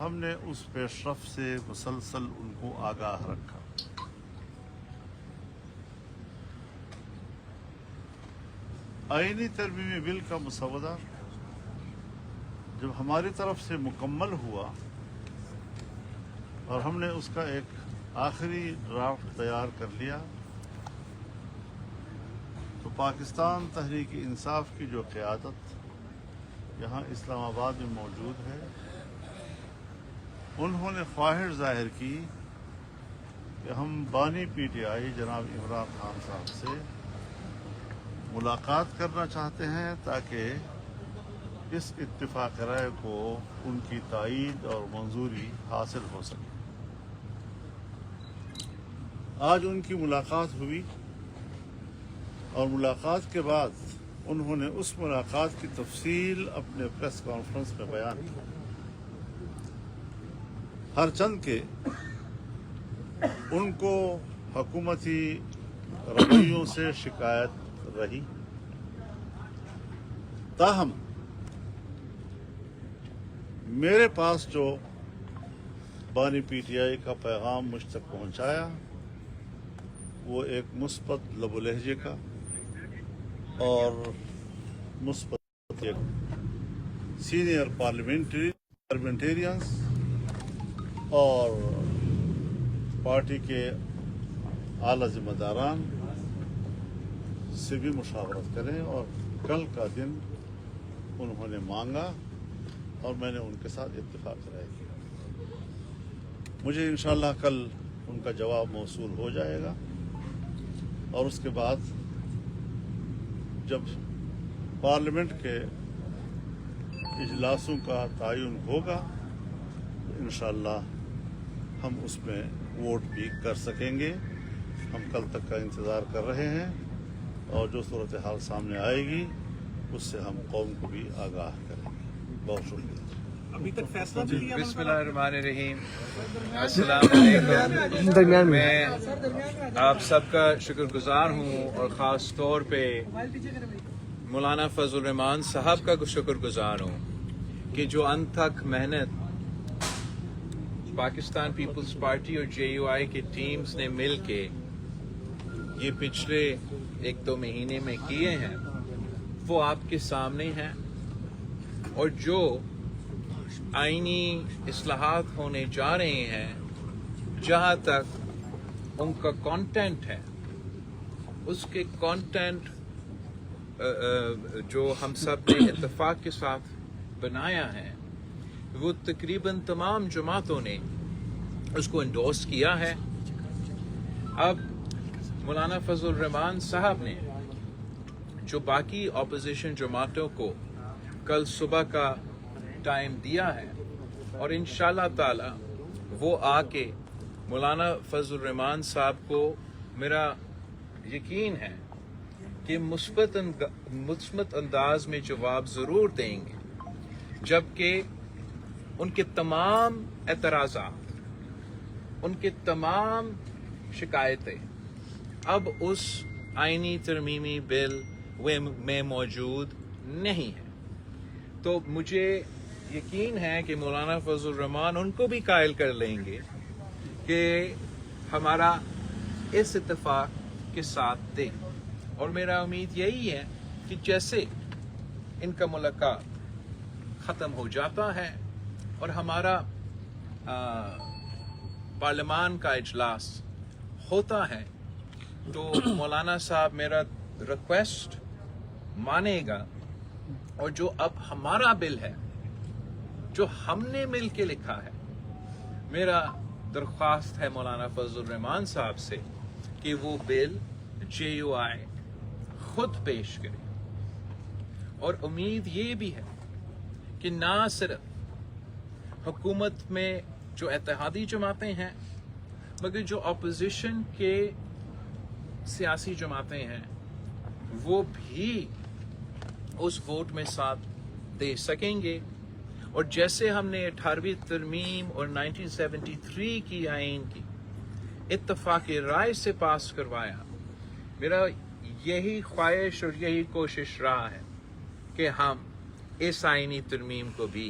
ہم نے اس پیش رفت سے مسلسل ان کو آگاہ رکھا۔ آئینی ترمیمی بل کا مسودہ جب ہماری طرف سے مکمل ہوا اور ہم نے اس کا ایک آخری ڈرافٹ تیار کر لیا تو پاکستان تحریک انصاف کی جو قیادت یہاں اسلام آباد میں موجود ہے، انہوں نے خواہش ظاہر کی کہ ہم بانی پی ٹی آئی جناب عمران خان صاحب سے ملاقات کرنا چاہتے ہیں تاکہ اس اتفاق رائے کو ان کی تائید اور منظوری حاصل ہو سکے۔ آج ان کی ملاقات ہوئی اور ملاقات کے بعد انہوں نے اس ملاقات کی تفصیل اپنے پریس کانفرنس میں بیان کی۔ ہر چند کہ ان کو حکومتی رویوں سے شکایت رہی، تاہم میرے پاس جو بانی پی ٹی آئی کا پیغام مجھ تک پہنچایا وہ ایک مثبت لب و لہجے کا اور مثبت سینئر پارلیمنٹیرینز اور پارٹی کے اعلی ذمہ داران سے بھی مشاورت کریں، اور کل کا دن انہوں نے مانگا اور میں نے ان کے ساتھ اتفاق رائے کیا۔ مجھے انشاءاللہ کل ان کا جواب موصول ہو جائے گا اور اس کے بعد جب پارلیمنٹ کے اجلاسوں کا تعین ہوگا تو انشاءاللہ ہم اس میں ووٹ بھی کر سکیں گے۔ ہم کل تک کا انتظار کر رہے ہیں اور جو صورتحال سامنے آئے گی اس سے ہم قوم کو بھی آگاہ کریں گے۔ بہت شکریہ۔ ابھی تک فیصلہ نہیں لیا۔ بسم اللہ الرحمن الرحیم۔ السلام علیکم۔ میں آپ سب کا شکر گزار ہوں اور خاص طور پہ مولانا فضل الرحمان صاحب کا شکر گزار ہوں کہ جو انت تک محنت پاکستان پیپلز پارٹی اور جے یو آئی کی ٹیمز نے مل کے یہ پچھلے 1-2 مہینے میں کیے ہیں وہ آپ کے سامنے ہیں، اور جو آئینی اصلاحات ہونے جا رہے ہیں جہاں تک ان کا کانٹینٹ ہے، اس کے کانٹینٹ جو ہم سب نے اتفاق کے ساتھ بنایا ہے وہ تقریباً تمام جماعتوں نے اس کو انڈورس کیا ہے۔ اب مولانا فضل الرحمان صاحب نے جو باقی اپوزیشن جماعتوں کو کل صبح کا ٹائم دیا ہے، اور انشاءاللہ تعالی وہ آ کے مولانا فضل الرحمان صاحب کو میرا یقین ہے کہ مثبت انداز میں جواب ضرور دیں گے، جبکہ ان کے تمام اعتراضات، ان کے تمام شکایتیں اب اس آئینی ترمیمی بل میں موجود نہیں ہے۔ تو مجھے یقین ہے کہ مولانا فضل الرحمان ان کو بھی قائل کر لیں گے کہ ہمارا اس اتفاق کے ساتھ دیں، اور میرا امید یہی ہے کہ جیسے ان کا ملاقات ختم ہو جاتا ہے اور ہمارا پارلیمان کا اجلاس ہوتا ہے تو مولانا صاحب میرا ریکویسٹ مانے گا، اور جو اب ہمارا بل ہے جو ہم نے مل کے لکھا ہے، میرا درخواست ہے مولانا فضل الرحمان صاحب سے کہ وہ بل جے یو آئی خود پیش کرے، اور امید یہ بھی ہے کہ نہ صرف حکومت میں جو اتحادی جماعتیں ہیں مگر جو اپوزیشن کے سیاسی جماعتیں ہیں وہ بھی اس ووٹ میں ساتھ دے سکیں گے، اور جیسے ہم نے 18ویں ترمیم اور 1973 کی آئین کی اتفاق رائے سے پاس کروایا، میرا یہی خواہش اور یہی کوشش رہا ہے کہ ہم اس آئینی ترمیم کو بھی